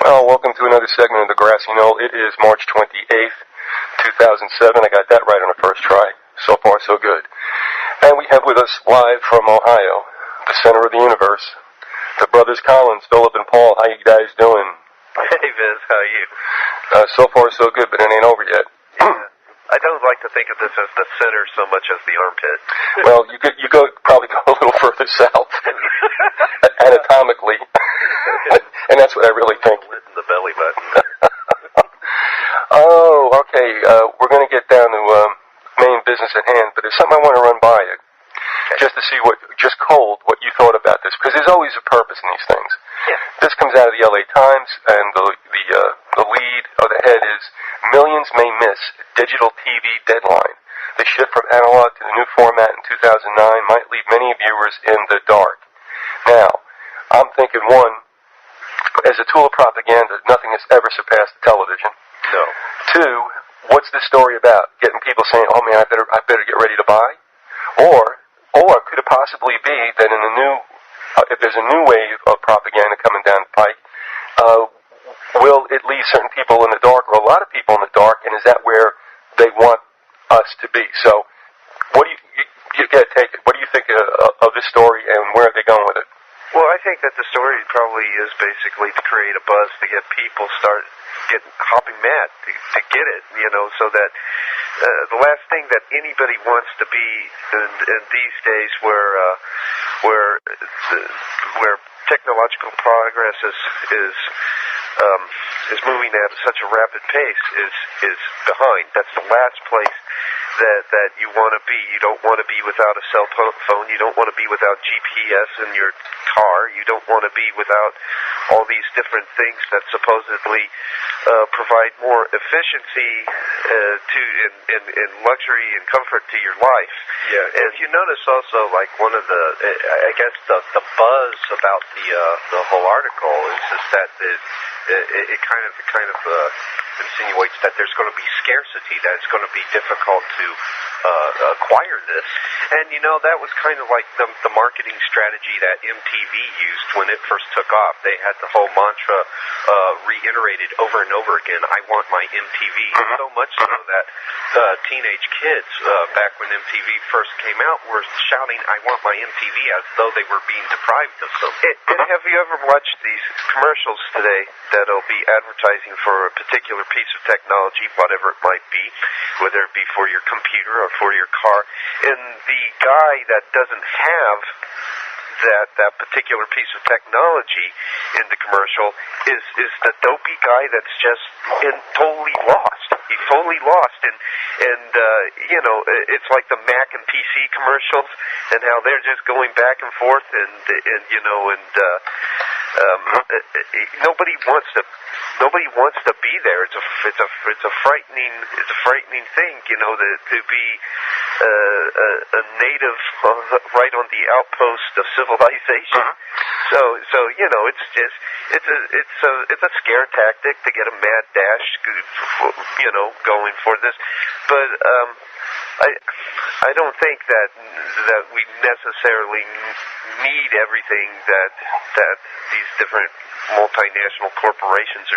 Well, welcome to another segment of the Grassy Knoll. It is March 28th, 2007. I got that right on the first try. So far, so good. And we have with us live from Ohio, the center of the universe, the brothers Collins, Philip and Paul. How you guys doing? Hey, Viz, how are you? So far, so good, but it ain't over yet. Yeah. I don't like to think of this as the center so much as the armpit. Well, you probably go a little further south, anatomically, and that's what I really think. The belly button. Oh, okay. We're going to get down to main business at hand, but there's something I want to run by you, just to see what you thought about this, because there's always a purpose in these things. Yeah. This comes out of the LA Times, and the lead or the head is "Millions May Miss Digital TV Deadline. The shift from analog to the new format in 2009 might leave many viewers in the dark." Now, I'm thinking, one, as a tool of propaganda, nothing has ever surpassed television. No. Two, what's the story about? Getting people saying, "Oh man, I better get ready to buy," or could it possibly be that in the new if there's a new wave of propaganda coming down the pike, will it leave certain people in the dark, or a lot of people in the dark, and is that where they want us to be? So, what do you got to take it? What do you think of this story, and where are they going with it? Well, I think that the story probably is basically to create a buzz to get people hopping mad to get it, so that the last thing that anybody wants to be in these days where technological progress is moving at such a rapid pace is behind. That's the last place that you want to be. You don't want to be without a cell phone. You don't want to be without GPS in your car. You don't want to be without all these different things that supposedly provide more efficiency in luxury and comfort to your life. Yeah, and if you notice also, like one of the, I guess the buzz about the whole article is that it kind of insinuates that there's going to be scarcity, that it's going to be difficult to acquire this. And that was kind of like the marketing strategy that MTV used when it first took off. They had the whole mantra reiterated over and over again, "I want my MTV." So much so that teenage kids back when MTV first came out were shouting, "I want my MTV," as though they were being deprived of something. And have you ever watched these commercials today that'll be advertising for a particular piece of technology, whatever it might be, whether it be for your computer or for your car, and the guy that doesn't have that particular piece of technology in the commercial is the dopey guy that's just totally lost. He's totally lost, and it's like the Mac and PC commercials, and how they're just going back and forth, and nobody wants to be there. It's a frightening thing, to be a native right on the outpost of civilization. So it's a scare tactic to get a mad dash, going for this. But I don't think that we necessarily need everything that these different multinational corporations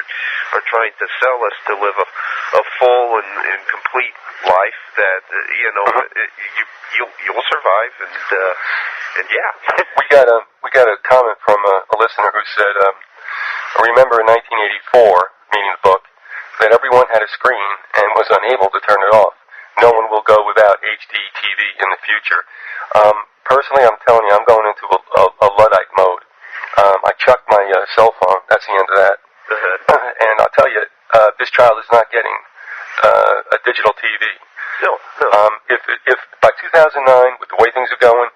are trying to sell us to live a full and complete life that you'll survive, and yeah. We got a comment from a listener who said, "I remember in 1984, meaning the book, that everyone had a screen and was unable to turn it off. No one will go without HD TV in the future." Personally, I'm telling you, I'm going into a Luddite mode. I chucked my cell phone. That's the end of that. And I'll tell you, this child is not getting a digital TV. No. If by 2009, with the way things are going,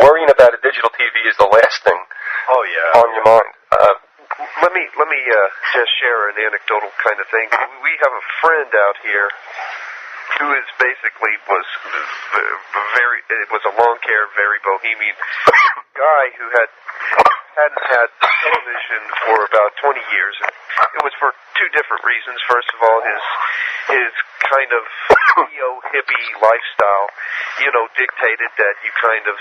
worrying about a digital TV is the last thing on your mind. Let me just share an anecdotal kind of thing. We have a friend out here who is basically was a lawn care, very bohemian guy who hadn't had television for about 20 years, and it was for two different reasons. First of all, his kind of neo-hippie lifestyle, dictated that you kind of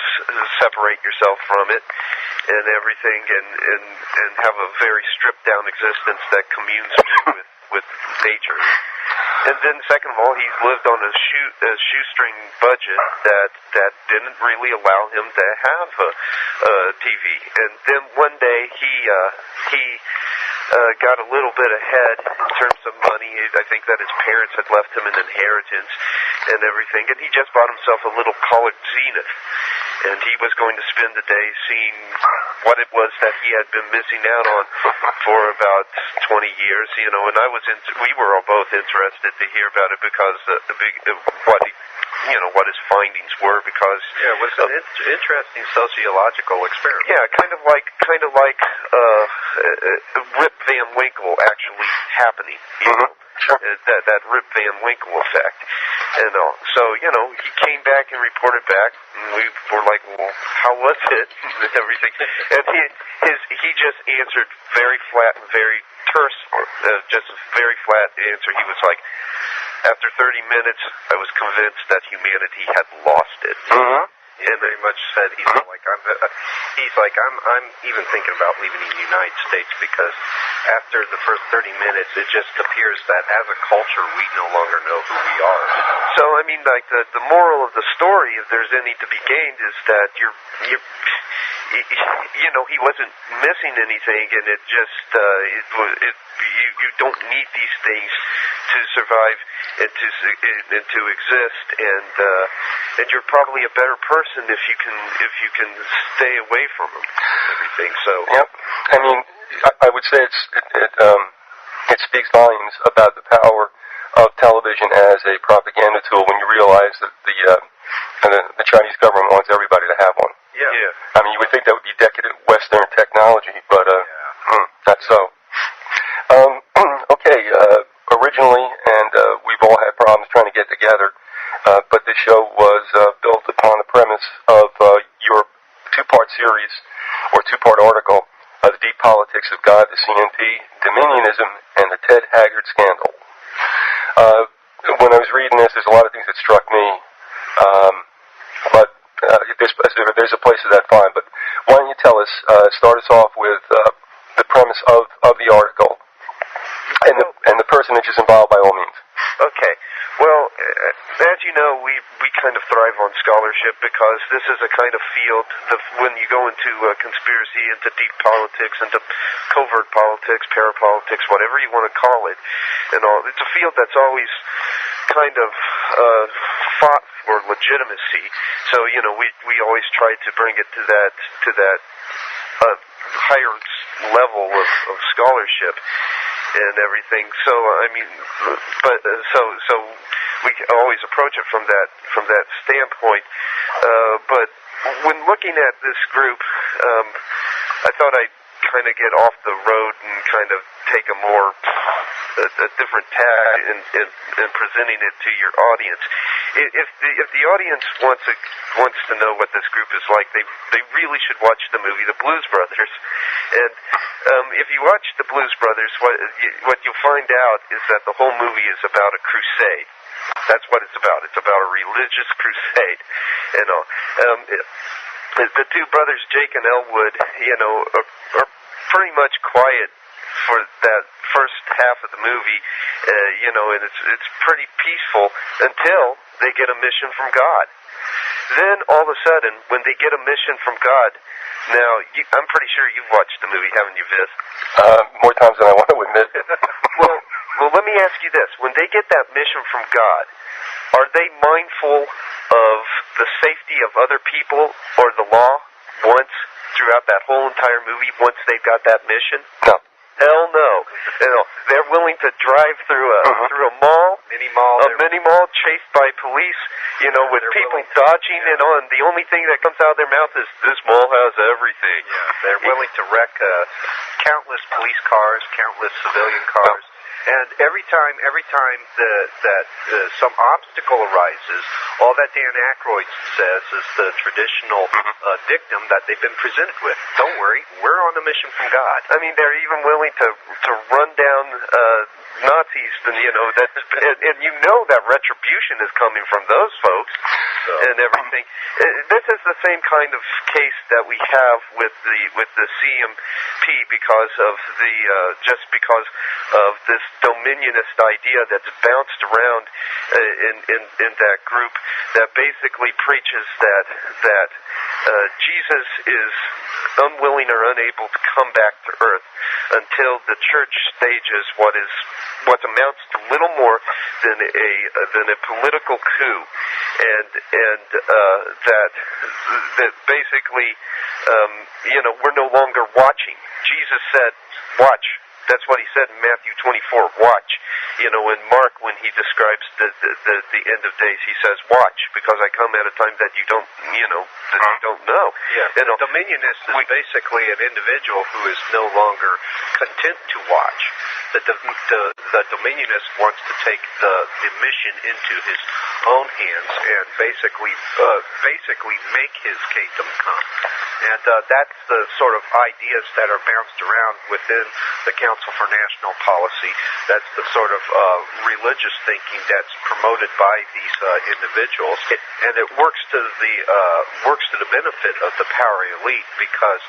separate yourself from it and everything and have a very stripped-down existence that communes with nature. And then, second of all, he's lived on a shoestring budget that didn't really allow him to have a TV. And then one day he got a little bit ahead in terms of money. I think that his parents had left him an inheritance and everything, and he just bought himself a little colored Zenith. And he was going to spend the day seeing what it was that he had been missing out on for about 20 years, and we were all both interested to hear about it because what his findings were, because it was an interesting sociological experiment. Yeah, kind of like Rip Van Winkle actually happening. Sure. That Rip Van Winkle effect. And so, he came back and reported back, and we were like, well, how was it? And everything. And he just answered very flat and very terse, just a very flat answer. He was like, after 30 minutes, I was convinced that humanity had lost it. He very much said he's like I'm even thinking about leaving the United States because after the first 30 minutes, it just appears that as a culture, we no longer know who we are. So I mean, like the moral of the story, if there's any to be gained, is that he wasn't missing anything, and it just you don't need these things to survive and to exist, and you're probably a better person if you can stay away from them and everything. So yep, I mean, I would say it speaks volumes about the power of television as a propaganda tool when you realize that the Chinese government wants everybody to have one. Yeah. I mean, you would think that would be decadent Western technology, but not so. Okay, originally, and we've all had problems trying to get together, but this show was built upon the premise of your two-part series, or two-part article, The Deep Politics of God, the CNP, Dominionism, and the Ted Haggard Scandal. When I was reading this, there's a lot of things that struck me, but there's a place for that, fine. But why don't you tell us, start us off with the premise of the article, and the personages involved by all means. Okay. Well, as you know, we kind of thrive on scholarship because this is a kind of field when you go into conspiracy, into deep politics, into covert politics, parapolitics, whatever you want to call it, and all. It's a field that's always kind of fought for legitimacy. So we always try to bring it to that higher level of scholarship and everything. So I mean, but so we always approach it from that standpoint. But when looking at this group, I thought I'd kind of get off the road and kind of take a different tack in presenting it to your audience. If the audience wants to know what this group is like, they really should watch the movie The Blues Brothers. And if you watch The Blues Brothers, what you'll find out is that the whole movie is about a crusade. That's what it's about. It's about a religious crusade. The two brothers, Jake and Elwood, are pretty much quiet for that first half of the movie, and it's pretty peaceful until they get a mission from God. Then all of a sudden, when they get a mission from God, now I'm pretty sure you've watched the movie, haven't you, Viz? More times than I want to admit. Well, let me ask you this: when they get that mission from God, are they mindful of the safety of other people or the law once throughout that whole entire movie? Once they've got that mission? No. Hell no. They're willing to drive through a mall, mini mall, chased by police, with people dodging and on. The only thing that comes out of their mouth is, "This mall has everything." Yeah, they're willing to wreck countless police cars, countless civilian cars. And every time that some obstacle arises, all that Dan Aykroyd says is the traditional dictum that they've been presented with. Don't worry, we're on a mission from God. I mean, they're even willing to run down Nazis, and that retribution is coming from those folks and everything. This is the same kind of case that we have with the CMP because of because of this dominionist idea that's bounced around in that group that basically preaches that Jesus is unwilling or unable to come back to earth until the church stages what amounts to little more than a political coup, and that basically we're no longer watching. Jesus said, "Watch." That's what he said in Matthew 24. Watch. In Mark, when he describes the end of days, he says, "Watch, because I come at a time that you don't know." Yeah. The dominionist is basically an individual who is no longer content to watch. The dominionist wants to take the mission into his own hands and basically make his kingdom come. And that's the sort of ideas that are bounced around within the Council for National Policy. That's the sort of religious thinking that's promoted by these individuals, and it works to the benefit of the power elite because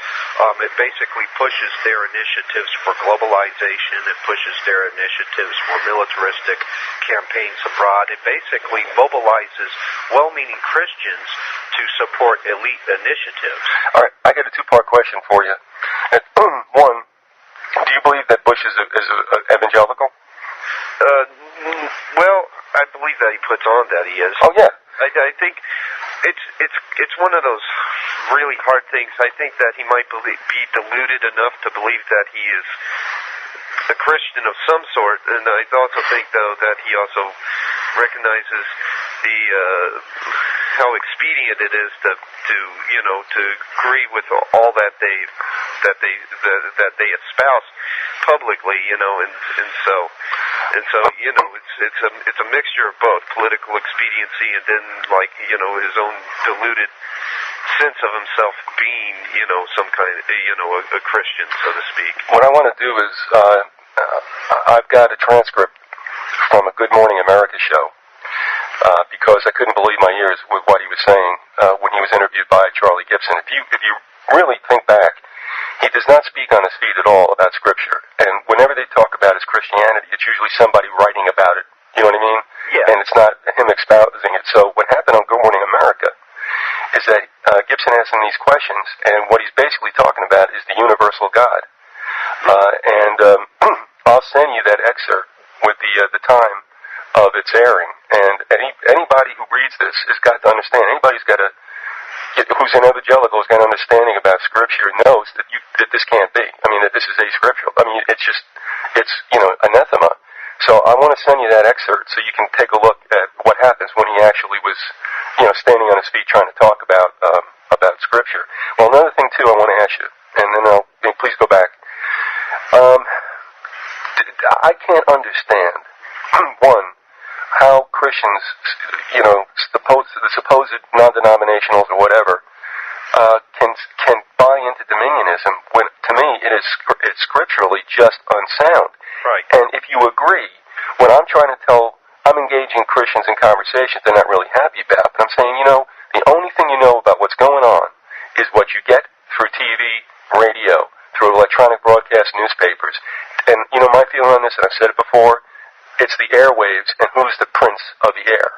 it basically pushes their initiatives for globalization. It pushes their initiatives for militaristic campaigns abroad. It basically mobilizes well-meaning Christians to support elite initiatives. All right, I got a two-part question for you. One, do you believe that Bush is evangelical? Well, I believe that he puts on that he is. Oh, yeah. I think it's one of those really hard things. I think that he might be deluded enough to believe that he is a Christian of some sort, and I also think, though, that he also recognizes how expedient it is to agree with all that they espouse publicly, and so it's a mixture of both political expediency and then his own deluded sense of himself being some kind of a Christian, so to speak. What I want to do is I've got a transcript from a Good Morning America show because I couldn't believe my ears with what he was saying when he was interviewed by Charlie Gibson. If you really think back, he does not speak on his feet at all about Scripture. And whenever they talk about his Christianity, it's usually somebody writing about it. You know what I mean? Yeah. And it's not him espousing it. So what happened on Good Morning America is that Gibson asked him these questions, and what he's basically talking about is the universal God. I'll send you that excerpt with the time of its airing. And anybody who reads this has got to understand. Anybody who's an evangelical has got an understanding about Scripture knows that this can't be. I mean, that this is ascriptural. I mean, it's anathema. So I want to send you that excerpt so you can take a look at what happens when he actually was, standing on his feet trying to talk about Scripture. Well, another thing too, I want to ask you, and then please go back. I can't understand one, how Christians, the supposed non-denominationals or whatever, can buy into dominionism when, to me, it's scripturally just unsound. Right. And if you agree, when I'm trying to I'm engaging Christians in conversations they're not really happy about, but I'm saying, the only thing you know about what's going on is what you get through TV, radio, through electronic broadcast newspapers. And, my feeling on this, and I've said it before, it's the airwaves, and who's the prince of the air?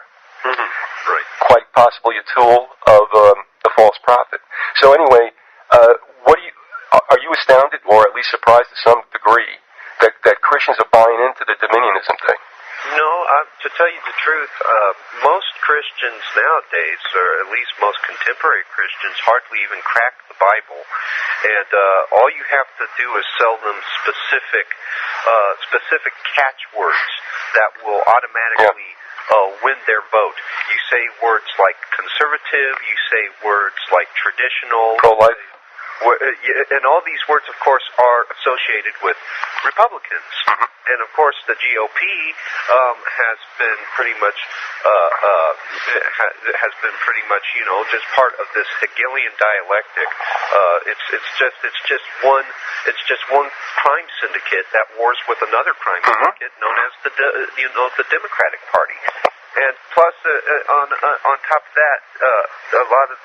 Mm-hmm. Right. Quite possibly a tool of the false prophet. So anyway, are you astounded, or at least surprised to some degree, that Christians are buying into the dominionism thing? No, to tell you the truth, most Christians nowadays, or at least most contemporary Christians, hardly even crack the Bible. And all you have to do is sell them specific catchwords that will automatically win their vote. You say words like conservative, you say words like traditional, pro-life. And all these words, of course, are associated with Republicans. And of course, the GOP has been pretty much just part of this Hegelian dialectic. It's just one crime syndicate that wars with another crime syndicate known as the Democratic Party. And plus, on top of that, a lot of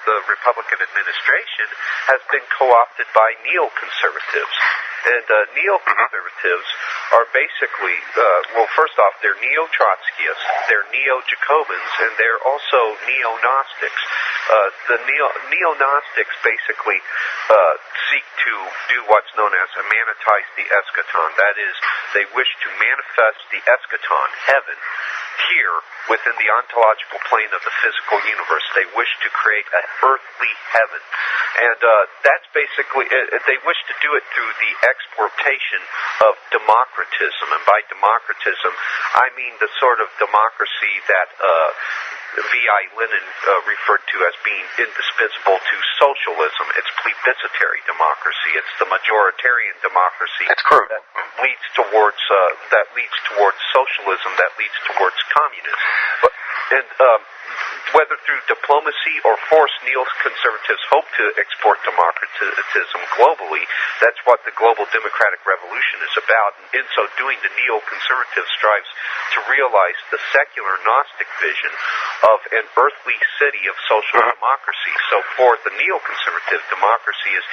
the Republican administration has been co-opted by neoconservatives. And neoconservatives are basically, first off, they're neo-Trotskyists, they're neo-Jacobins, and they're also neo-Gnostics. The neo-Gnostics basically seek to do what's known as emanetize the eschaton. That is, they wish to manifest the eschaton, heaven, here within the ontological plane of the physical universe. They wish to create an earthly heaven. And that's basically, they wish to do it through the exportation of democratism. And by democratism, I mean the sort of democracy that V.I. Lenin referred to as being indispensable to socialism. It's plebiscitary democracy. It's the majoritarian democracy. It's crude. That leads towards socialism, that leads towards communism. And whether through diplomacy or force, neoconservatives hope to export democratism globally. That's what the global democratic revolution is about. And in so doing, the neoconservative strives to realize the secular Gnostic vision of an earthly city of social democracy. So for the neoconservative, democracy is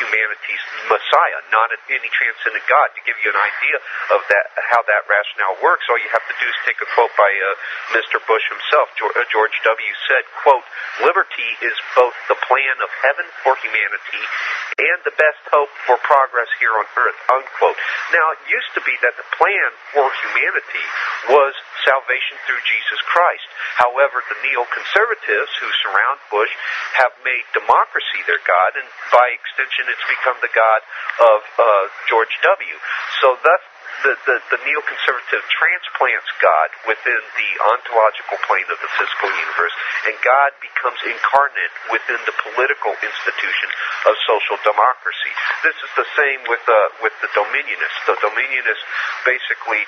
humanity's Messiah, not any transcendent God. To give you an idea of that, how that rationale works, all you have to do is take a quote by Mr. Bush himself. George W. said, quote, "Liberty is both the plan of heaven for humanity and the best hope for progress here on earth," unquote. Now, it used to be that the plan for humanity was salvation through Jesus Christ. However, the neoconservatives who surround Bush have made democracy their God, and by extension, it's become the God of George W. So thus, the neoconservative transplants God within the ontological plane of the physical universe, and God becomes incarnate within the political institution of social democracy. This is the same with the Dominionists. The Dominionists basically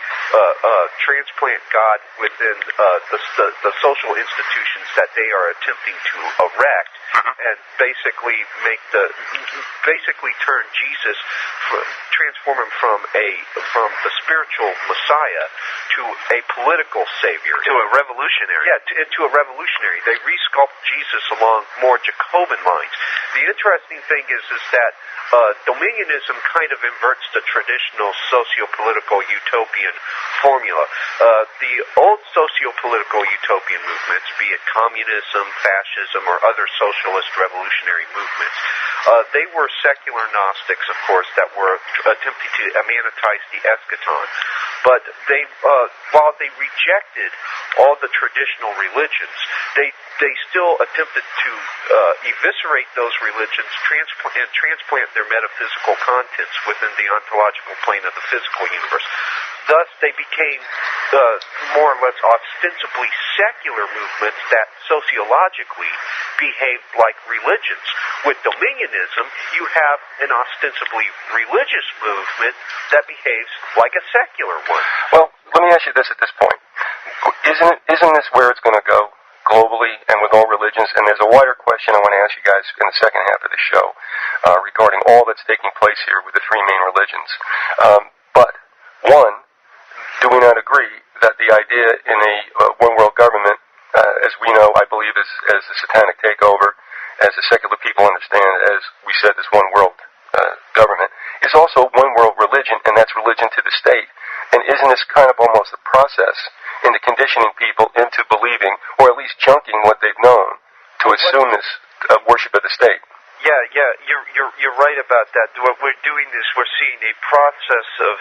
transplant God within the social institutions that they are attempting to erect, and basically turn Jesus, transform him from the spiritual Messiah to a political savior, to a revolutionary. Yeah, into a revolutionary. They resculpt Jesus along more Jacobin lines. The interesting thing is that Dominionism kind of inverts the traditional socio-political utopian formula. The old socio-political utopian movements, be it communism, fascism, or other socialist revolutionary movements, they were secular Gnostics, of course, that were attempting to emanetize the eschaton. But they, while they rejected all the traditional religions, they still attempted to eviscerate those religions and transplant their metaphysical contents within the ontological plane of the physical universe. Thus, they became more or less ostensibly secular movements that sociologically behaved like religions. With Dominionism, you have an ostensibly religious movement that behaves like a secular one. Well, let me ask you this at this point. Isn't this where it's going to go globally and with all religions? And there's a wider question I want to ask you guys in the second half of the show regarding all that's taking place here with the three main religions. But, one, do we not agree that the idea in a one-world government, as we know, I believe, as the satanic takeover, as the secular people understand, as we said, this one-world government, is also one-world religion, and that's religion to the state. And isn't this kind of almost a process into conditioning people into believing, or at least chunking what they've known, to assume this worship of the state? Yeah, you're right about that. What we're doing is we're seeing a process of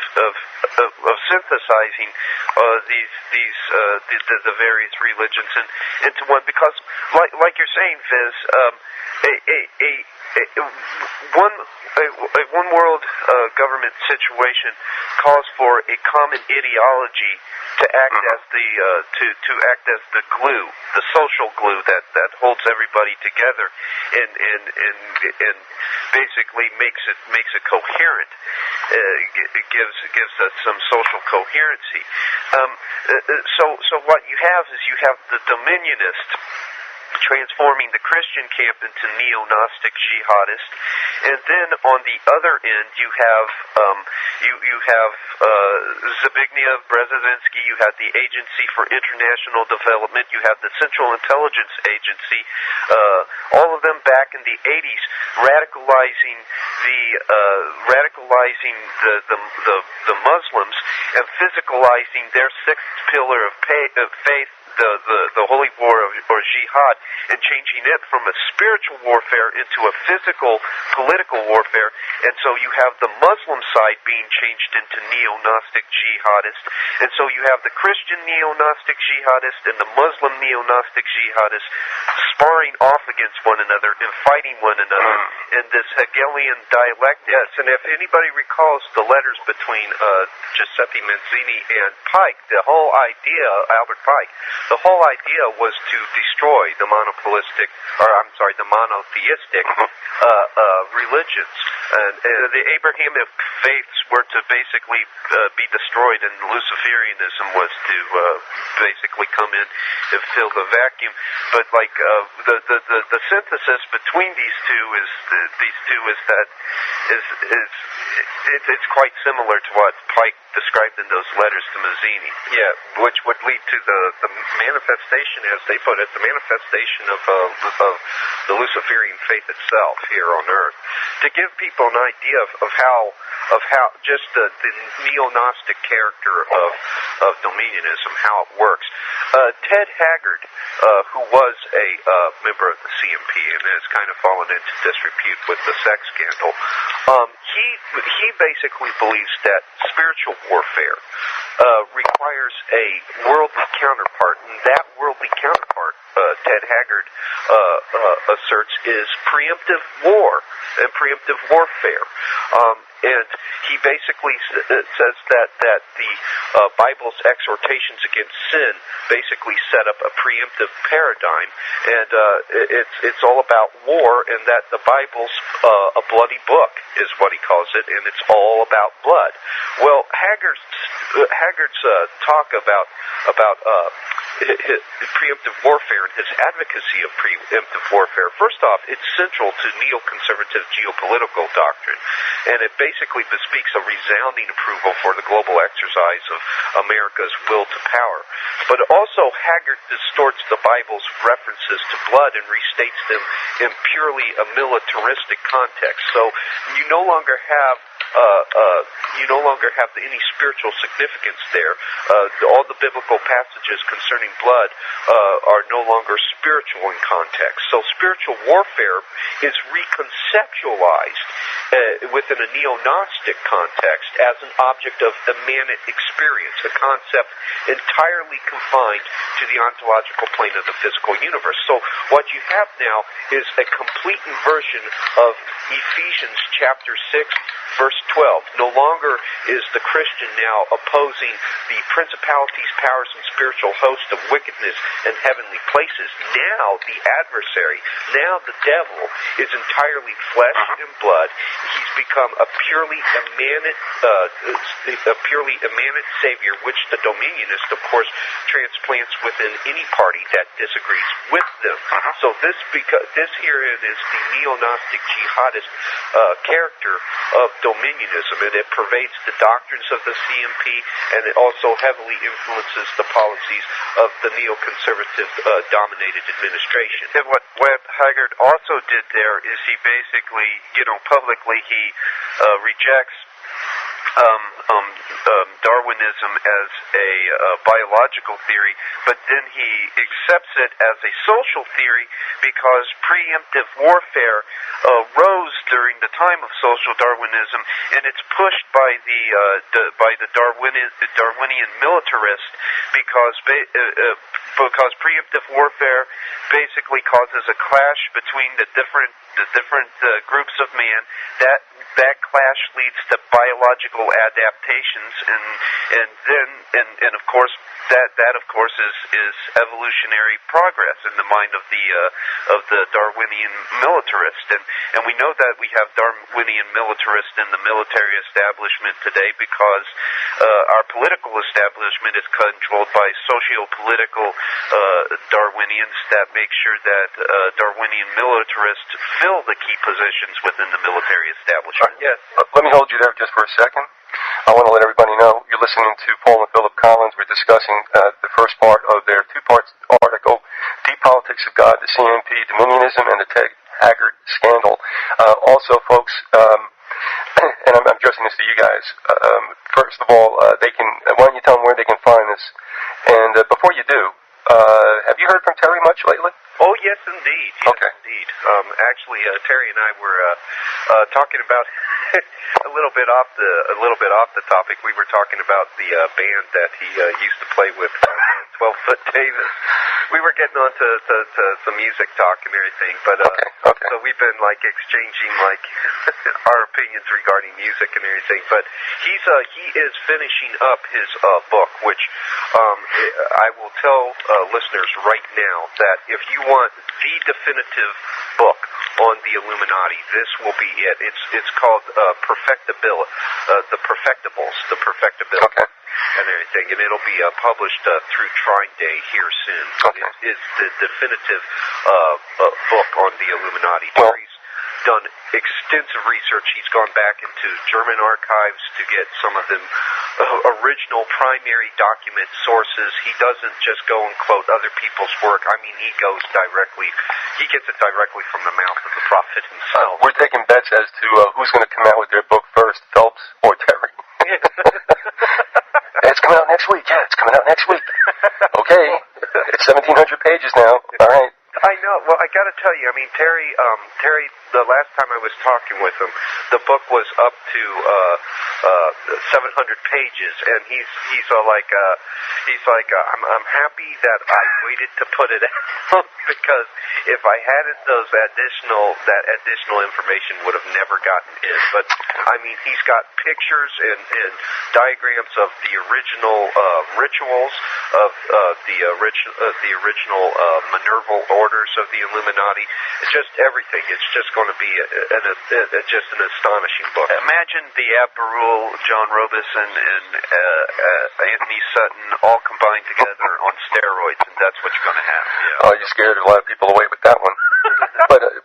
synthesizing the various religions into one, because like you're saying, Viz, one world government situation calls for a common ideology to act as the to act as the glue, the social glue that holds everybody together, and basically makes it coherent. It gives us some social coherency. So what you have is you have the Dominionist transforming the Christian camp into neo-Gnostic jihadists, and then on the other end you have Zbigniew Brzezinski, you have the Agency for International Development, you have the Central Intelligence Agency, all of them back in the 80s, radicalizing the Muslims and physicalizing their sixth pillar of faith, the holy war or jihad, and changing it from a spiritual warfare into a physical political warfare. And so you have the Muslim side being changed into neo-Gnostic jihadists, and so you have the Christian neo-Gnostic jihadists and the Muslim neo-Gnostic jihadists sparring off against one another and fighting one another in this Hegelian dialectic. Yes, and if anybody recalls the letters between Giuseppe Mazzini and Pike, the whole idea, Albert Pike, the whole idea was to destroy the monotheistic religions. And the Abrahamic faiths were to basically be destroyed, and Luciferianism was to basically come in and fill the vacuum. But like the synthesis between these two is that it's quite similar to what Pike described in those letters to Mazzini. Yeah, which would lead to the manifestation, as they put it, the manifestation of the Luciferian faith itself here on Earth. To give people an idea of how just the neo-Gnostic character of Dominionism, how it works. Ted Haggard, who was a member of the CMP and has kind of fallen into disrepute with the sex scandal, he basically believes that spiritual warfare requires a worldly counterpart, and that worldly counterpart, Ted Haggard asserts, is preemptive war and preemptive warfare. And he basically says that the Bible's exhortations against sin basically set up a preemptive paradigm, and it's all about war, and that the Bible's a bloody book is what he calls it, and it's all about blood. Well, Haggard's talk about preemptive warfare and his advocacy of preemptive warfare. First off, it's central to neoconservative geopolitical doctrine, and it basically bespeaks a resounding approval for the global exercise of America's will to power. But also, Haggard distorts the Bible's references to blood and restates them in purely a militaristic context. So you no longer have any spiritual significance there. All the biblical passages concerning blood are no longer spiritual in context. So spiritual warfare is reconceptualized within a neo-Gnostic context as an object of immanent experience, a concept entirely confined to the ontological plane of the physical universe. So what you have now is a complete inversion of Ephesians chapter 6, verse 12. No longer is the Christian now opposing the principalities, powers, and spiritual hosts of wickedness in heavenly places. Now the adversary, now the devil, is entirely flesh and blood. He's become a purely immanent savior, which the Dominionist, of course, transplants within any party that disagrees with them. So this herein is the neo-Gnostic jihadist character of Dominionism, and it pervades the doctrines of the CMP, and it also heavily influences the policies of the neoconservative dominated administration. And what Haggard also did there is he basically, publicly he rejects Darwinism as a biological theory, but then he accepts it as a social theory because preemptive warfare rose during the time of social Darwinism, and it's pushed by the Darwinian militarist because preemptive warfare basically causes a clash between the different the different groups of man, that clash leads to biological adaptations, and of course that of course is evolutionary progress in the mind of the Darwinian militarist, and we know that we have Darwinian militarists in the military establishment today because our political establishment is controlled by socio-political Darwinians that make sure that Darwinian militarists fill the key positions within the military establishment. Yes. Let me hold you there just for a second. I want to let everybody know you're listening to Paul and Philip Collins. We're discussing the first part of their two-part article, Deep Politics of God, the CNP, Dominionism, and the Ted Haggard Scandal. Also, folks, and I'm addressing this to you guys. First of all, why don't you tell them where they can find this? And before you do, have you heard from Terry much lately? Oh, yes, indeed. Yes, okay. Indeed. Actually, Terry and I were talking about a little bit off the topic. We were talking about the band that he used to play with, 12-Foot Davis. We were getting on to some music talk and everything, but okay. So we've been exchanging our opinions regarding music and everything. But he is finishing up his book, which I will tell listeners right now that if you want the definitive book on the Illuminati, this will be it. It's called the Perfectibility, okay. and everything, and it'll be published through Trine Day here soon. Okay. It's the definitive book on the Illuminati. Well, Terry's done extensive research. He's gone back into German archives to get some of the original primary document sources. He doesn't just go and quote other people's work. I mean, he gets it directly from the mouth of the prophet himself. We're taking bets as to who's going to come out with their book first, Phelps or Terry. It's coming out next week. Yeah, it's coming out next week. Okay. It's 1,700 pages now. All right. I know. Well, I got to tell you, I mean, Terry, the last time I was talking with him, the book was up to 700 pages, and he's like, I'm happy that I waited to put it out because if I hadn't, that additional information would have never gotten in. But I mean, he's got pictures and diagrams of the original rituals of the original Minerval orders of the Illuminati. It's just everything. It's just going to be just an astonishing book. Imagine the Abbarul, John Robis, and Anthony Sutton all combined together on steroids, and that's what you're going to have. Yeah. Oh, you scared a lot of people away with that one.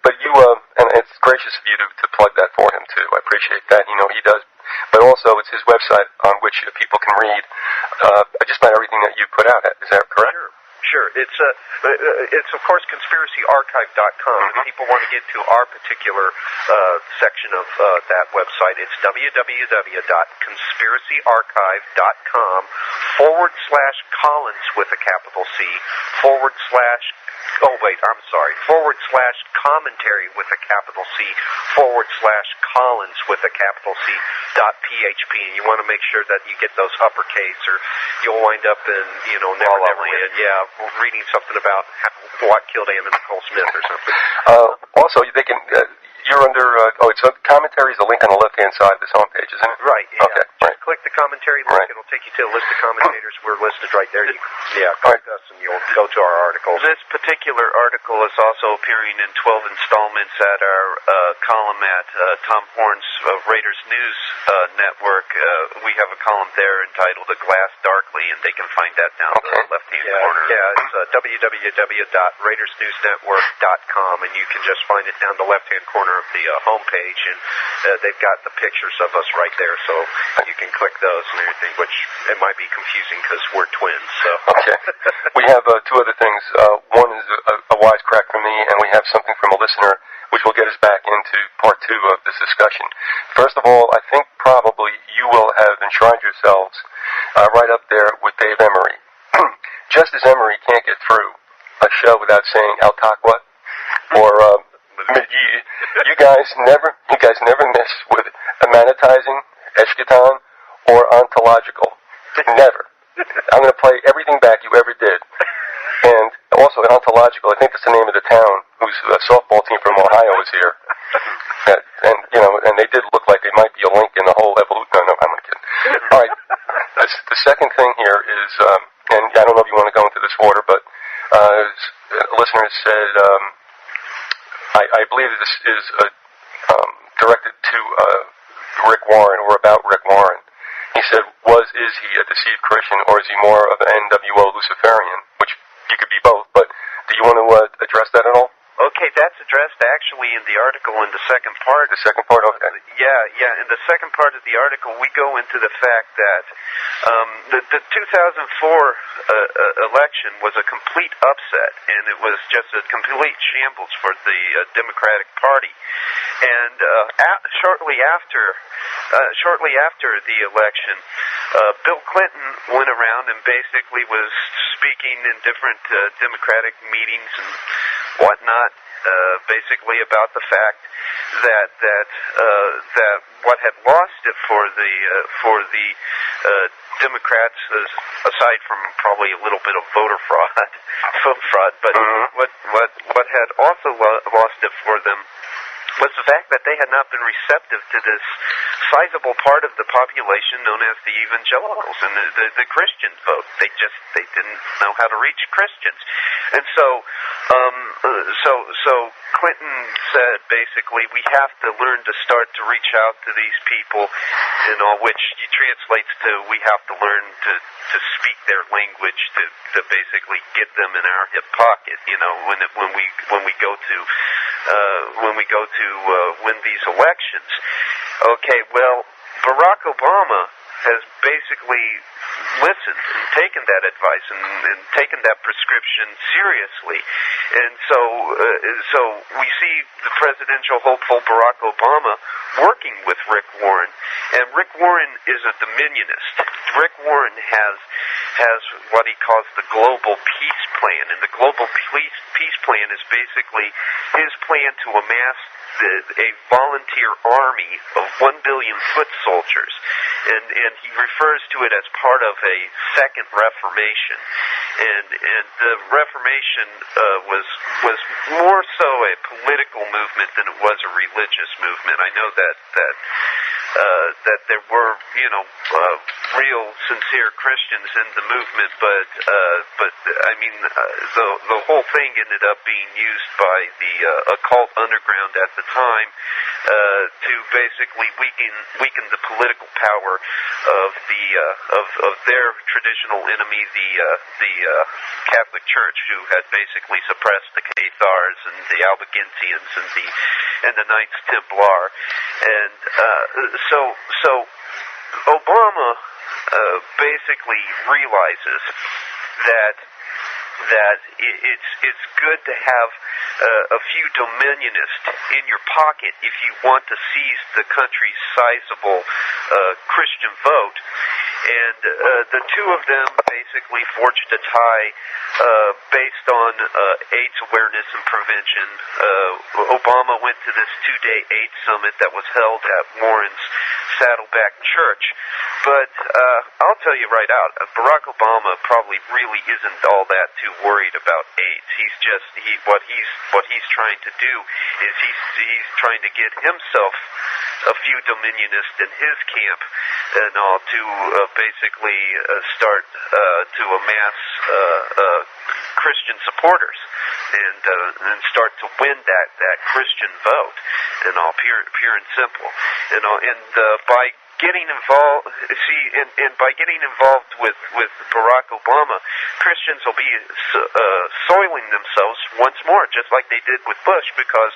but you, and it's gracious of you to plug that for him too. I appreciate that. You know, he does. But also, it's his website on which people can read just about everything that you put out. Is that correct? Sure. It's of course conspiracyarchive.com. Mm-hmm. If people want to get to our particular section of that website, it's www.conspiracyarchive.com/Collins with a capital C /commentary with a capital C /Collins with a capital C .php, and you want to make sure that you get those uppercase, or you'll wind up in Neverland, reading something about what killed Anna Nicole Smith or something. Also, they can. You're under. It's commentary is the link on the left-hand side of this homepage, isn't it? Right. Yeah. Okay. Just click the commentary link. Right. It'll take you to a list of commentators. We're listed right there. Click us, and you'll go to our articles. This particular article is also appearing in 12 installments at our column at Tom Horn's Raiders News Network. We have a column there entitled "The Glass Darkly," and they can find that down the left-hand corner. Yeah, it's www.raidersnewsnetwork.com, and you can just find it down the left-hand corner of the homepage, and they've got the pictures of us right there, so you can click those and everything, which it might be confusing because we're twins. So okay. We have two other things. One is a wisecrack from me, and we have something from a listener, which will get us back into part two of this discussion. First of all, I think probably you will have enshrined yourselves right up there with Dave Emery. Just as Emery can't get through a show without saying Al Taqwa or you guys never miss with emanatizing, eschaton, or ontological. Never. I'm going to play everything back you ever did. And also, ontological, I think that's the name of the town whose softball team from Ohio was here. And they did look like they might be a link in the whole evolution. No, I'm kidding. All right. The second thing here is, and I don't know if you want to go into this order, but a listener said, I believe this is directed to Rick Warren, or about Rick Warren. He said, is he a deceived Christian, or is he more of an NWO Luciferian? Which you could be both, but do you want to address that at all? Okay, that's addressed actually in the article in the second part. The second part, okay. Yeah. In the second part of the article, we go into the fact that the 2004 election was a complete upset, and it was just a complete shambles for the Democratic Party. And shortly after the election, Bill Clinton went around and basically was speaking in different Democratic meetings and whatnot, basically about the fact that what had lost it for the Democrats, aside from probably a little bit of vote fraud, but what had also lost it for them was the fact that they had not been receptive to this sizable part of the population known as the evangelicals and the Christian vote. They didn't know how to reach Christians. And so Clinton said basically we have to learn to start to reach out to these people, which translates to we have to learn to speak their language to basically get them in our hip pocket. When we go to win these elections. Okay, well, Barack Obama has basically listened and taken that advice and taken that prescription seriously. And so we see the presidential hopeful Barack Obama working with Rick Warren. And Rick Warren is a Dominionist. Rick Warren has what he calls the Global Peace Plan. And the Global Peace Plan is basically his plan to amass a volunteer army of 1 billion foot soldiers, and he refers to it as part of a second Reformation, and the Reformation was more so a political movement than it was a religious movement. I know that there were real sincere Christians in the movement, but I mean the whole thing ended up being used by the occult underground at the time to basically weaken the political power of their traditional enemy, the Catholic Church, who had basically suppressed the Cathars and the Albigensians and the Knights Templar, and so Obama basically realizes that it's good to have a few Dominionists in your pocket if you want to seize the country's sizable Christian vote. And the two of them basically forged a tie based on AIDS awareness and prevention. Obama went to this 2-day AIDS summit that was held at Warren's Saddleback Church. But I'll tell you right out, Barack Obama probably really isn't all that too worried about AIDS. What he's trying to do is he's trying to get himself a few Dominionists in his camp and all to basically start to amass Christian supporters and start to win that Christian vote, and all pure and simple, and by getting involved, by getting involved with Barack Obama, Christians will be soiling themselves once more, just like they did with Bush, because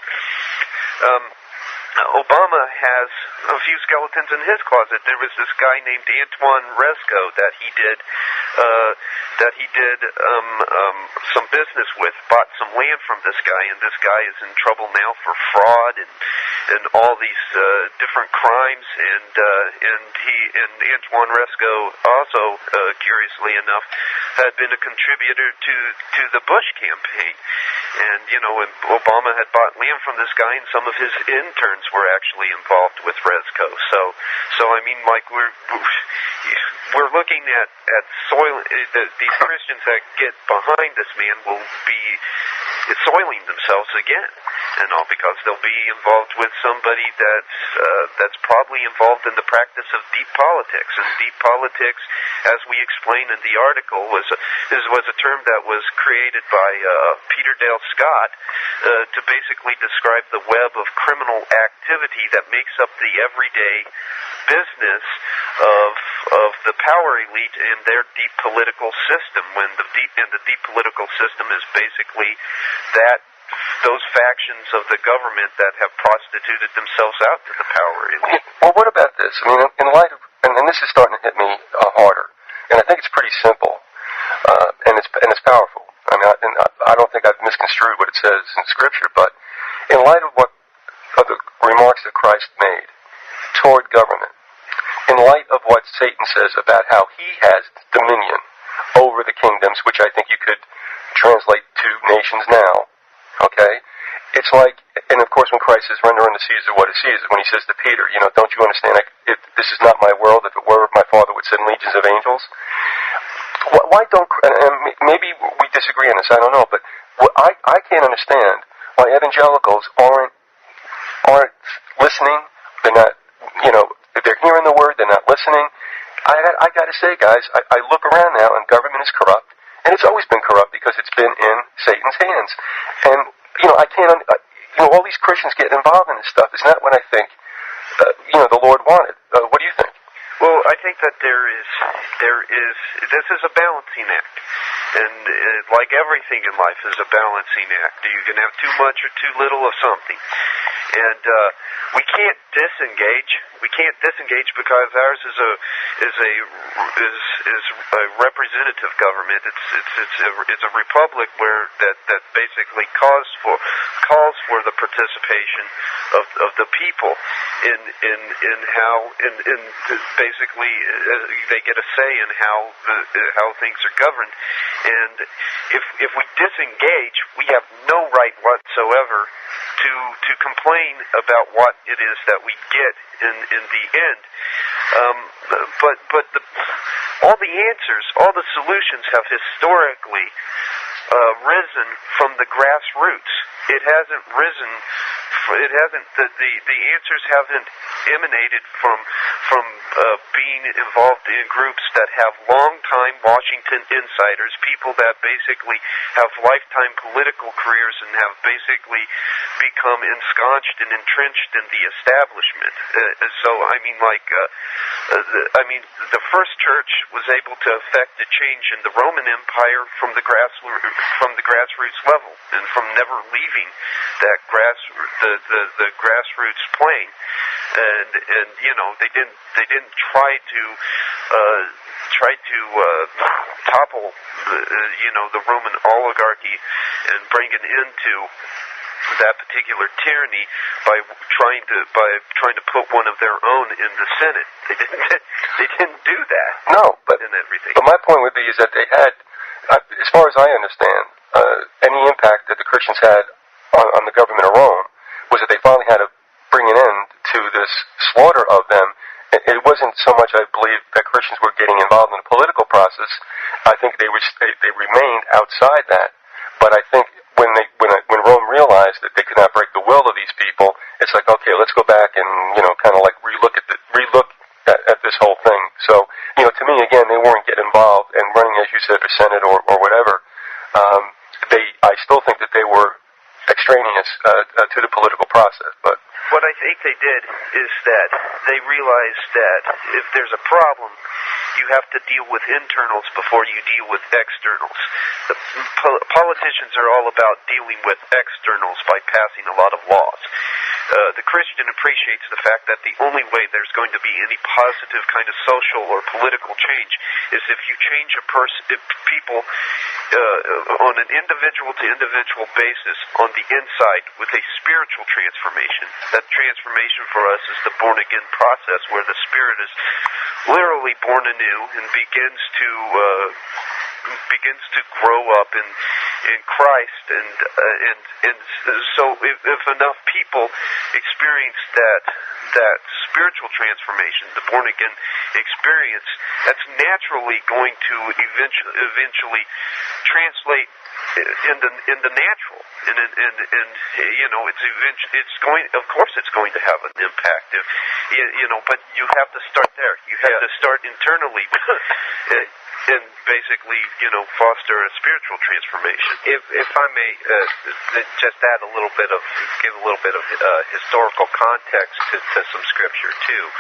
Obama has a few skeletons in his closet. There was this guy named Antoine Resco that he did some business with, bought some land from this guy, and this guy is in trouble now for fraud and all these different crimes, and Antoine Resco also, curiously enough, had been a contributor to the Bush campaign. And when Obama had bought land from this guy, and some of his interns were actually involved with Resco. So I mean, like, we're looking at soil. These Christians that get behind this man will be soiling themselves again, because they'll be involved with somebody that's probably involved in the practice of deep politics. And deep politics, as we explain in the article, was a term that was created by Peter Dale Scott to basically describe the web of criminal activity that makes up the everyday business of the power elite in their deep political system. When the deep political system is basically those factions of the government that have prostituted themselves out to the power elite. Well, what about this? I mean, in light of, and this is starting to hit me harder, and I think it's pretty simple, and it's powerful. I mean, I don't think I've misconstrued what it says in Scripture, but in light of the remarks that Christ made toward government, in light of what Satan says about how he has dominion over the kingdoms, which I think you could translate to nations now, okay? It's like, and of course when Christ says, render unto Caesar what is Caesar, when he says to Peter, don't you understand, this is not my world, if it were, my Father would send legions of angels. Why don't, and maybe we disagree on this, I don't know, but I can't understand why evangelicals aren't listening, they're not, they're hearing the word, they're not listening. I got to say, guys, I look around now and government is corrupt, and it's always been corrupt because it's been in Satan's hands. And, I can't, all these Christians getting involved in this stuff is not what I think, the Lord wanted. What do you think? Well, I think that this is a balancing act. And like everything in life is a balancing act. You can have too much or too little of something. And we can't disengage. We can't disengage because ours is a representative government. It's a republic where that basically calls for the participation of the people in how basically they get a say in how things are governed. And if we disengage, we have no right whatsoever to complain about what it is that we get in the end. But all the answers, all the solutions have historically risen from the grassroots. It hasn't risen. It hasn't. The answers haven't emanated from being involved in groups that have long-time Washington insiders, people that basically have lifetime political careers and have basically become ensconced and entrenched in the establishment. So I mean, the first church was able to effect a change in the Roman Empire from the grassroots level and from never leaving that the grassroots plane. And they didn't try to topple the Roman oligarchy and bring an end to that particular tyranny by trying to put one of their own in the Senate. They didn't do that. No, but in everything. But my point would be is that they had, as far as I understand, any impact that the Christians had on the government of Rome was that they finally had to bring an end to this slaughter of them. It wasn't so much, I believe, that Christians were getting involved in the political process. I think they remained outside that. But I think when Rome realized that they could not break the will of these people, it's like, okay, let's go back and kind of like relook at this whole thing. So to me, again, they weren't getting involved and running, as you said, for Senate or whatever. I still think that they were extraneous to the political process, but. What I think they did is that they realized that if there's a problem, you have to deal with internals before you deal with externals. The politicians are all about dealing with externals by passing a lot of laws. The Christian appreciates the fact that the only way there's going to be any positive kind of social or political change is if you change people on an individual-to-individual basis on the inside with a spiritual transformation. That transformation for us is the born-again process where the spirit is literally born anew and begins to grow up in Christ, and so if enough people experience that spiritual transformation, the born again experience, that's naturally going to eventually translate in the natural, and it's going. Of course, it's going to have an impact. But you have to start there. You have to start internally, and basically, foster a spiritual transformation. If I may just add give a little bit of historical context to some scripture too.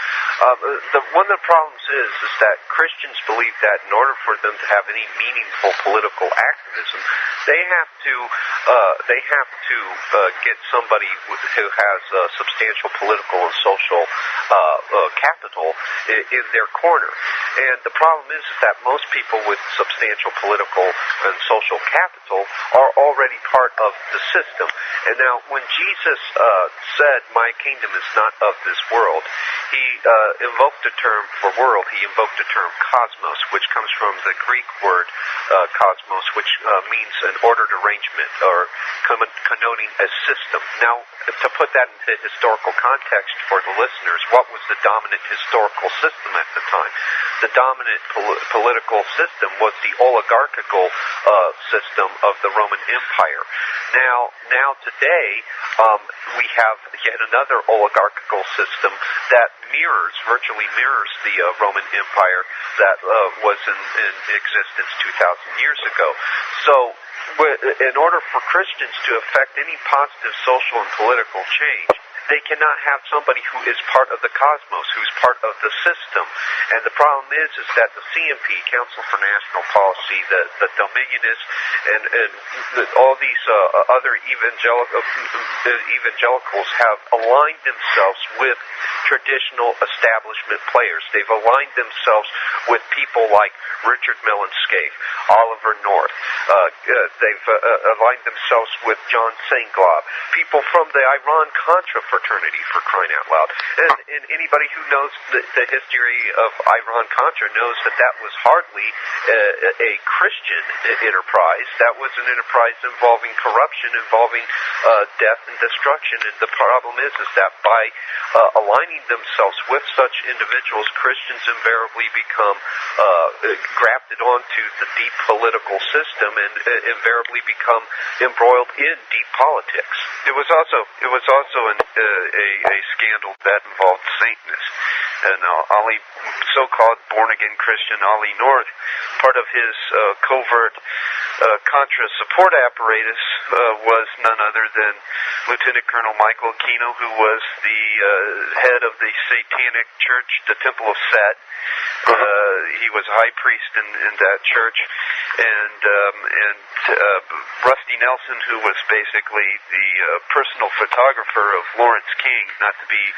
One of the problems is that Christians believe that in order for them to have any meaningful political activism, they have to get somebody who has substantial political and social capital in their corner. And the problem is that most people with substantial political and social capital are already part of the system. And now, when Jesus said, "My kingdom is not of this world," he invoked a term for world. He invoked the term cosmos, which comes from the Greek word cosmos, which means an ordered arrangement or connoting a system. Now, to put that into historical context for the listeners, what was the dominant historical system at the time? The dominant political system was the oligarchical system of the Roman Empire. Now today, we have yet another oligarchical system that virtually mirrors the Roman Empire that was in existence 2,000 years ago. So, in order for Christians to effect any positive social and political change, they cannot have somebody who is part of the cosmos, who's part of the system. And the problem is that the CNP, Council for National Policy, the Dominionists, and all these other evangelicals have aligned themselves with traditional establishment players. They've aligned themselves with people like Richard Mellon Scaife, Oliver North. They've aligned themselves with John Senglob, people from the Iran-Contra fraternity, for crying out loud. And anybody who knows the history of Iran-Contra knows that was hardly a Christian enterprise. That was an enterprise involving corruption, involving death and destruction. And the problem is that by aligning themselves with such individuals, Christians invariably become grafted onto the deep political system and invariably become embroiled in deep politics. It was also a scandal that involved Satanists. And so-called born-again Christian Ollie North, part of his covert Contra support apparatus was none other than Lieutenant Colonel Michael Aquino, who was the head of the Satanic Church, the Temple of Set. He was a high priest in that church, and Rusty Nelson, who was basically the personal photographer of Lawrence King, not to be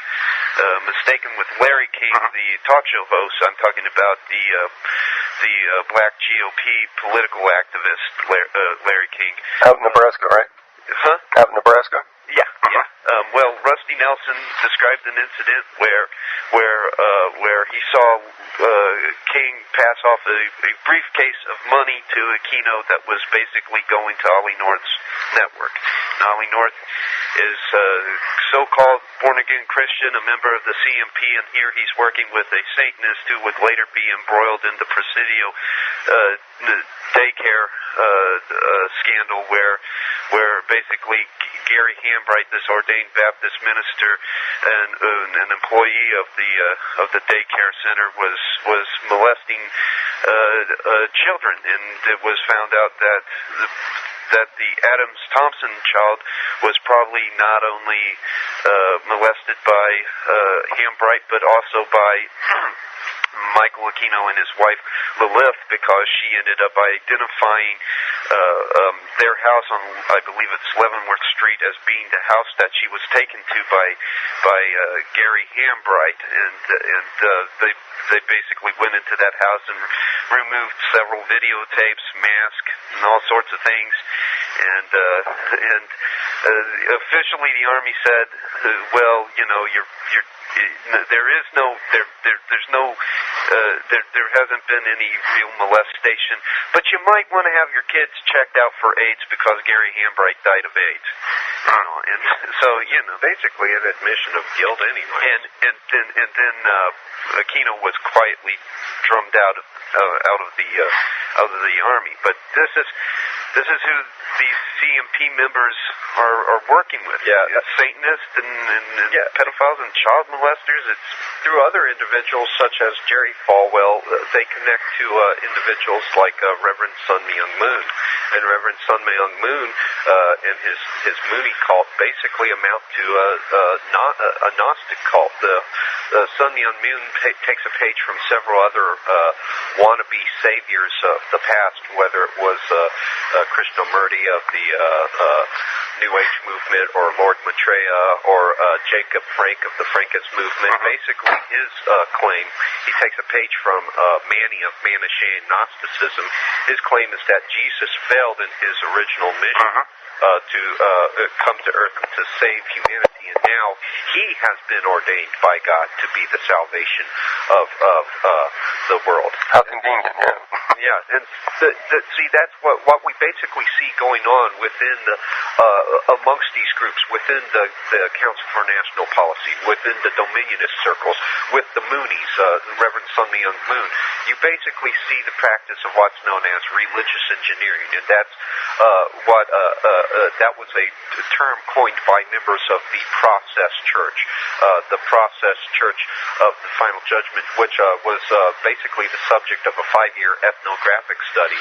mistaken with Larry King, the talk show host. I'm talking about the black GOP political activist, Larry King. Out in Nebraska, right? Huh? Out in Nebraska? Yeah. Well, Rusty Nelson described an incident where he saw King pass off a briefcase of money to Aquino that was basically going to Ollie North's network. And Ollie North is so-called born-again Christian, a member of the CMP, and here he's working with a Satanist who would later be embroiled in the Presidio daycare scandal, where basically Gary Hambright, this ordained Baptist minister and an employee of the daycare center, was molesting children, and it was found out that the Adams-Thompson child was probably not only molested by Hambright, but also by Michael Aquino and his wife Lilith, because she ended up identifying their house on, I believe it's Leavenworth Street, as being the house that she was taken to by Gary Hambright, and they basically went into that house and removed several videotapes, masks, and all sorts of things. and officially the Army said, well, you know, there hasn't been any real molestation, but you might want to have your kids checked out for AIDS because Gary Hambright died of AIDS. You know, and so, you know, basically an admission of guilt anyway. And then Aquino was quietly drummed out of the Army. But this is who these CMP members are working with. Yeah, Satanists and pedophiles and child molesters. It's through other individuals such as Jerry Falwell. They connect to individuals like Reverend Sun Myung Moon, and Reverend Sun Myung Moon and his Mooney cult basically amount to a Gnostic cult. The Sun Myung Moon takes a page from several other wannabe saviors of the past, whether it was Krishnamurti of the New Age movement, or Lord Maitreya, or Jacob Frank of the Frankist movement. Basically, his claim, he takes a page from Mani of Manichaean Gnosticism. His claim is that Jesus failed in his original mission to come to earth to save humanity, and now he has been ordained by God to be the salvation of the world. How convenient, yeah. Yeah, and see, that's what we basically see going on within amongst these groups, within the Council for National Policy, within the Dominionist circles, with the Moonies, Reverend Sun Myung Moon. You basically see the practice of what's known as religious engineering, and that's that was a term coined by members of the Process Church, the Process Church of the Final Judgment, which was basically the subject of a 5-year ethnographic study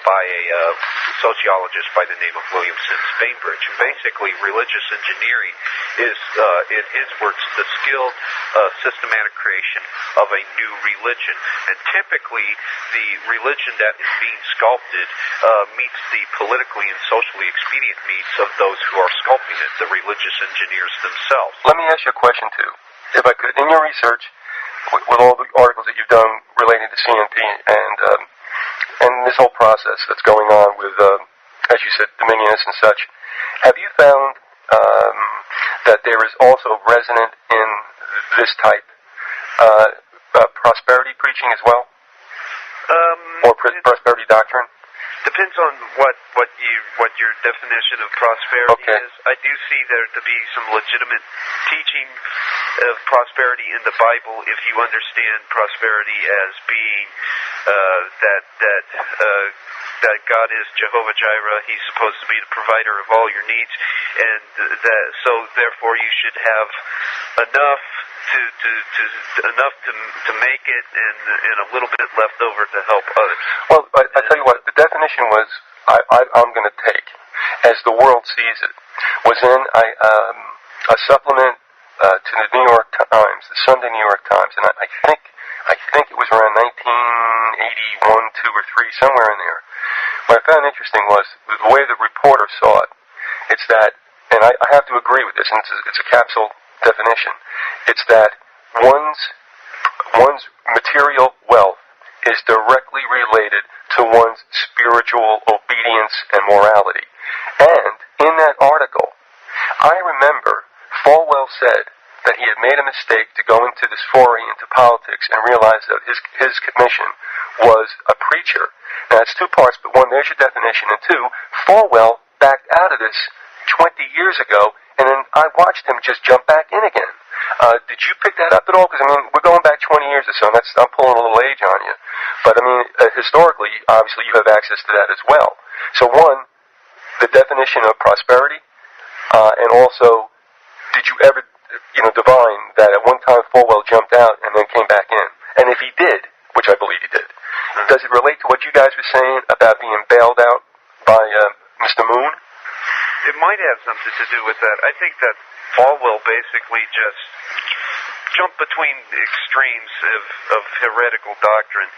by a sociologist by the name of William Sims Bainbridge. And basically, religious engineering is, in his words, the skilled, systematic creation of a new religion. And typically, the religion that is being sculpted meets the politically and socially expedient needs of those who are sculpting it, the religious engineers themselves. Let me ask you a question, too, if I could. In your research, with all the articles that you've done relating to CNP and this whole process that's going on with, as you said, Dominionists and such, have you found that there is also resonant in this type prosperity preaching as well? Or prosperity doctrine? Depends on what your definition of prosperity is. I do see there to be some legitimate teaching of prosperity in the Bible if you understand prosperity as being that God is Jehovah Jireh. He's supposed to be the provider of all your needs, and so therefore you should have enough to make it, and a little bit left over to help others. Well, I tell you what, the definition was I'm going to take, as the world sees it, was in a supplement to the New York Times, the Sunday New York Times, and I think it was around 1981, 2 or 3, somewhere in there. What I found interesting was the way the reporter saw it. It's that, and I have to agree with this, and it's a capsule definition. It's that one's material wealth is directly related to one's spiritual obedience and morality. And in that article, I remember Falwell said that he had made a mistake to go into this foray into politics and realize that his commission was a preacher. Now, it's 2 parts, but 1, there's your definition, and 2, Falwell backed out of this 20 years ago, and then I watched him just jump back in again. Did you pick that up at all? Because, I mean, we're going back 20 years or so, and I'm pulling a little age on you. But, I mean, historically, obviously, you have access to that as well. So, 1, the definition of prosperity, and also, did you ever, divine that at one time Falwell jumped out and then came back in? And if he did, which I believe he did, does it relate to what you guys were saying about being bailed out by Mr. Moon? It might have something to do with that. I think that Falwell basically just jumped between the extremes of heretical doctrine.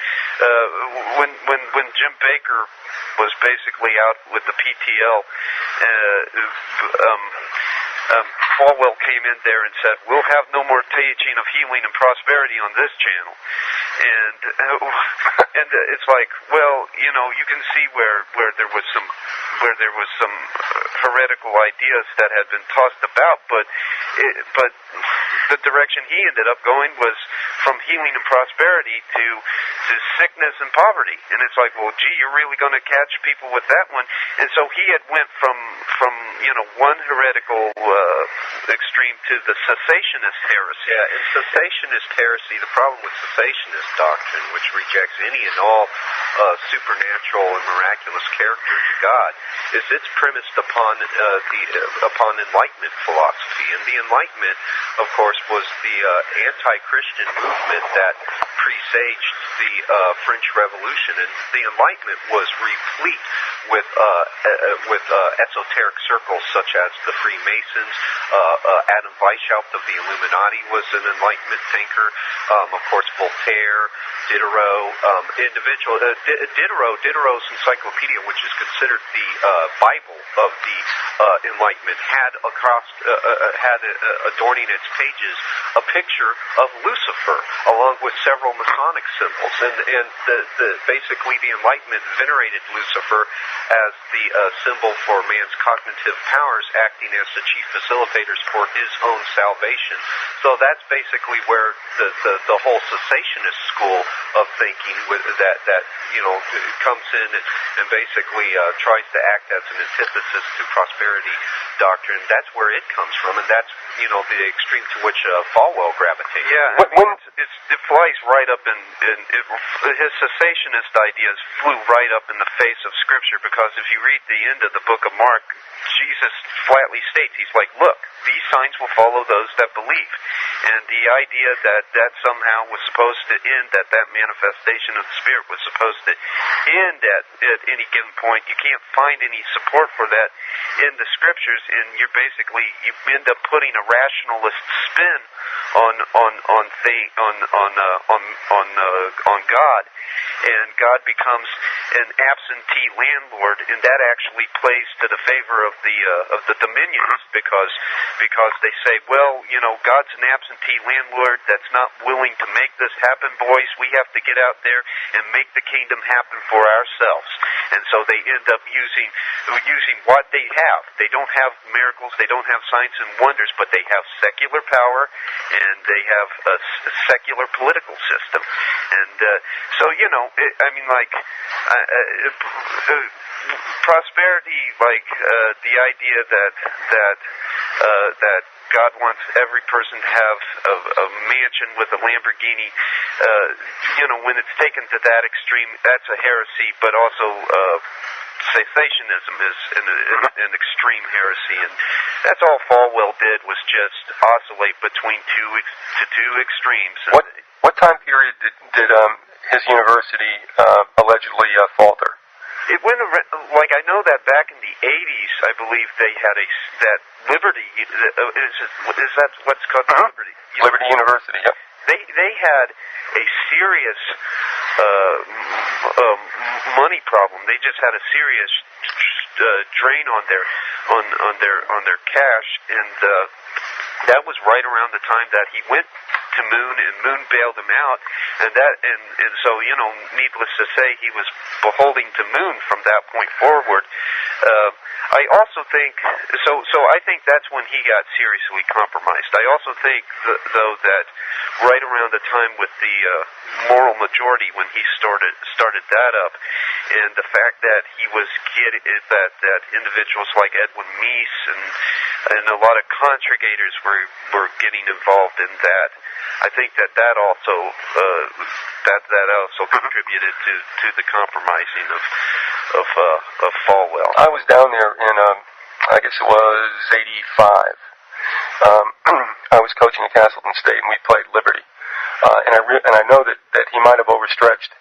When Jim Baker was basically out with the PTL, Falwell came in there and said, "We'll have no more teaching of healing and prosperity on this channel." And it's like, well, you can see where there was some heretical ideas that had been tossed about, but the direction he ended up going was from healing and prosperity to sickness and poverty. And it's like, well, gee, you're really going to catch people with that one. And so he had went from one heretical extreme to the cessationist heresy. Yeah, and cessationist heresy, the problem with cessationist doctrine, which rejects any and all supernatural and miraculous characters of God, is it's premised upon upon Enlightenment philosophy. And the Enlightenment, of course, was the anti-Christian movement that presaged the French Revolution, and the Enlightenment was replete with esoteric circles such as the Freemasons. Adam Weishaupt of the Illuminati was an Enlightenment thinker. Of course, Voltaire, Diderot, Diderot's encyclopedia, which is considered the Bible of the Enlightenment, had adorning its pages a picture of Lucifer, along with several Masonic symbols, and basically the Enlightenment venerated Lucifer as the symbol for man's cognitive powers, acting as the chief facilitators for his own salvation. So that's basically where the whole cessationist school of thinking that comes in and basically tries to act as an antithesis to prosperity doctrine. That's where it comes from, and that's the extreme to which Falwell gravitates. Yeah, it flies right up in his cessationist ideas flew right up in the face of Scripture, because if you read the end of the book of Mark, Jesus flatly states, he's like, look, these signs will follow those that believe. And the idea that somehow was supposed to end, that manifestation of the Spirit was supposed to end at any given point, you can't find any support for that in the Scriptures, and you end up putting a rationalist spin on God, and God becomes an absentee landlord, and that actually plays to the favor of the Dominionists, because they say, well, God's an absentee landlord that's not willing to make this happen, boys. We have to get out there and make the kingdom happen for ourselves. And so they end up using what they have. They don't have miracles, they don't have signs and wonders, but they have secular power, and they have a secular political system. And prosperity, the idea that God wants every person to have a mansion with a Lamborghini, when it's taken to that extreme, that's a heresy, but also cessationism is an extreme heresy, and that's all Falwell did, was just oscillate between two extremes. What time period did his university allegedly falter? It went around, I know that back in the 80s, I believe they had that Liberty. Is that what's called Liberty? Liberty University. Yep. They had a serious money problem. They just had a serious drain on their cash, and that was right around the time that he went to Moon, and Moon bailed him out, and so needless to say, he was beholding to Moon from that point forward. I also think I think that's when he got seriously compromised. I also think though that right around the time with the moral majority, when he started that up, and the fact that he was that individuals like Edwin Meese and a lot of contragators were getting involved in that. I think that also contributed to the compromising of Falwell. I was down there in I guess it was '85. I was coaching at Castleton State, and we played Liberty, and I know that he might have overstretched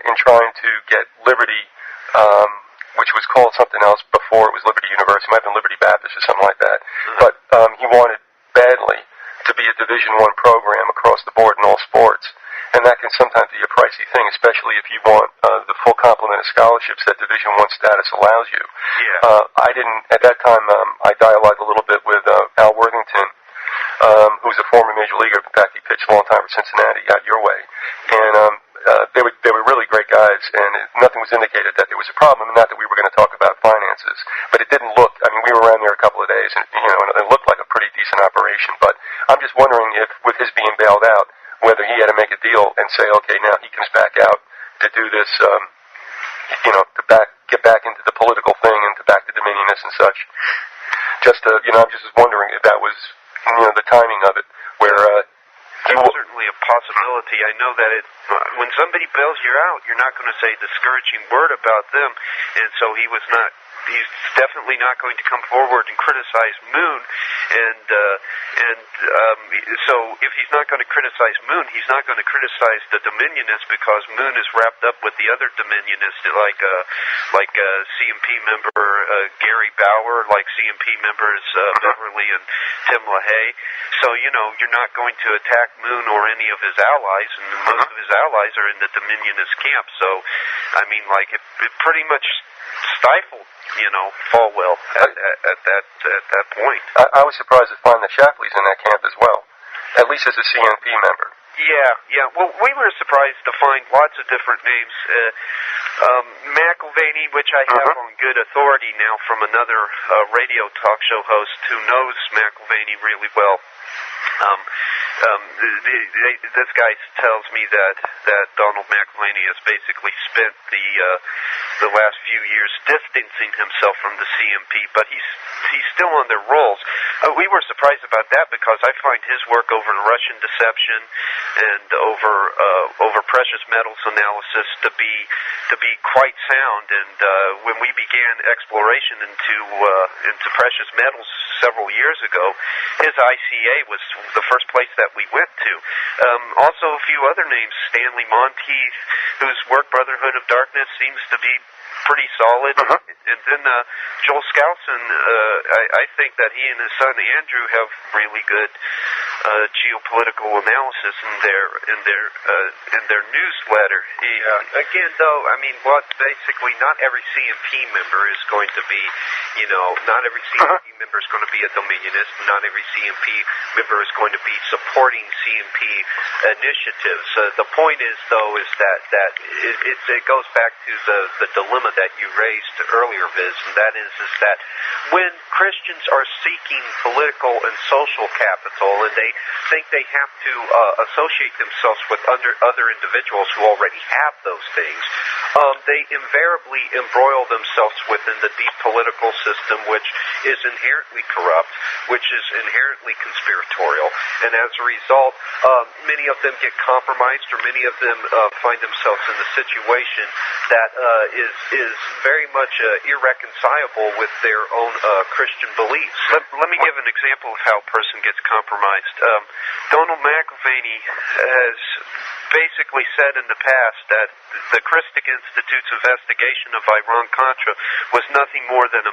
in trying to get Liberty, which was called something else before it was Liberty University. It might have been Liberty Baptist or something like that. But he wanted badly to be a Division I program across the board in all sports, and that can sometimes be a pricey thing, especially if you want the full complement of scholarships that Division I status allows you. Yeah. I didn't, at that time, I dialogued a little bit with Al Worthington, who's a former major leaguer. In fact, he pitched a long time for Cincinnati out your way. And they were really great guys, and nothing was indicated that there was a problem, not that we were going to talk about finances. But it didn't look, I mean, we were around there a couple of days, and, and it looked like a pretty decent operation. But I'm just wondering if, with his being bailed out, whether he had to make a deal and say, okay, now he comes back out to do this, to get back into the political thing and to back to Dominionists and such. Just, I'm just wondering if that was, the timing of it, where, That's certainly a possibility. I know that when somebody bails you out, you're not going to say a discouraging word about them, and so he's definitely not going to come forward and criticize Moon, so if he's not going to criticize Moon, he's not going to criticize the Dominionists, because Moon is wrapped up with the other Dominionists, like CMP member Gary Bauer, like CMP members Beverly and Tim LaHaye. So, you're not going to attack Moon or any of his allies, and most of his allies are in the Dominionist camp. So, I mean, it pretty much stifled, Falwell at that point. I was surprised to find that Shapley's in that camp as well, at least as a CNP member. Yeah. Well, we were surprised to find lots of different names. McIlvaney, which I have on good authority now from another radio talk show host who knows McIlvaney really well. This guy tells me that Donald McIlvaney has basically spent the last few years distancing himself from the CMP, but he's still on their rolls. We were surprised about that, because I find his work over Russian deception and over precious metals analysis to be quite sound. And when we began exploration into precious metals several years ago, his ICA was the first place that we went to. Also, a few other names: Stanley Monteith, whose work Brotherhood of Darkness seems to be pretty solid, and then Joel Skousen. I think that he and his son Andrew have really good geopolitical analysis in their newsletter. Again, though, I mean, basically not every CMP member is going to be, not every CMP member is going to be a Dominionist. Not every CMP member is going to be supporting CMP initiatives. The point is, though, is that it goes back to the dilemma that you raised earlier, Viz, and that is that when Christians are seeking political and social capital, and they think they have to associate themselves with other individuals who already have those things, they invariably embroil themselves within the deep political system, which is inherently corrupt, which is inherently conspiratorial, and as a result, many of them get compromised, or many of them find themselves in a situation that is very much irreconcilable with their own Christian beliefs. Let me give an example of how a person gets compromised. Donald McIlvaney has basically said in the past that the Christic Institute's investigation of Iran-Contra was nothing more than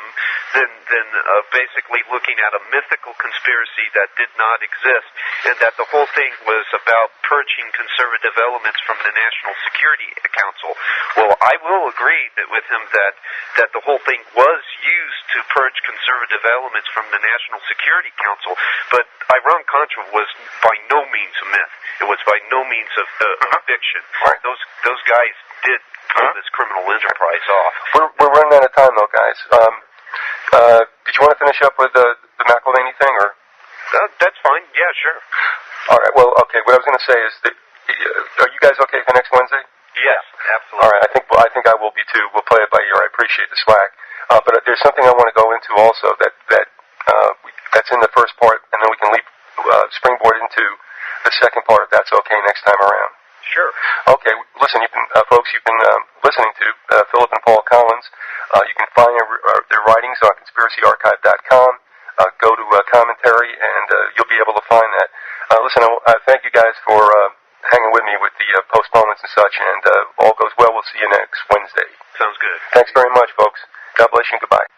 basically looking at a mythical conspiracy that did not exist, and that the whole thing was about purging conservative elements from the National Security Council. Well, I will agree with him that the whole thing was used to purge conservative elements from the National Security Council, but Iran-Contra was by no means a myth. It was by no means a fiction. Right. Those guys did pull this criminal enterprise off. We're running out of time, though, guys. Did you want to finish up with the McIlvaney thing, or? That's fine. Yeah, sure. All right. Well, okay. What I was going to say is that, are you guys okay for next Wednesday? Yes, absolutely. All right. I think I will be too. We'll play it by ear. I appreciate the slack. But there's something I want to go into also that's in the first part, and then we can springboard into the second part, if that's okay, next time around. Sure. Okay. Listen, folks, you've been listening to Philip and Paul Collins. You can find their writings on conspiracyarchive.com. Go to commentary, and you'll be able to find that. Listen, I thank you guys for hanging with me with the postponements and such, and all goes well. We'll see you next Wednesday. Sounds good. Thanks very much, folks. God bless you and goodbye.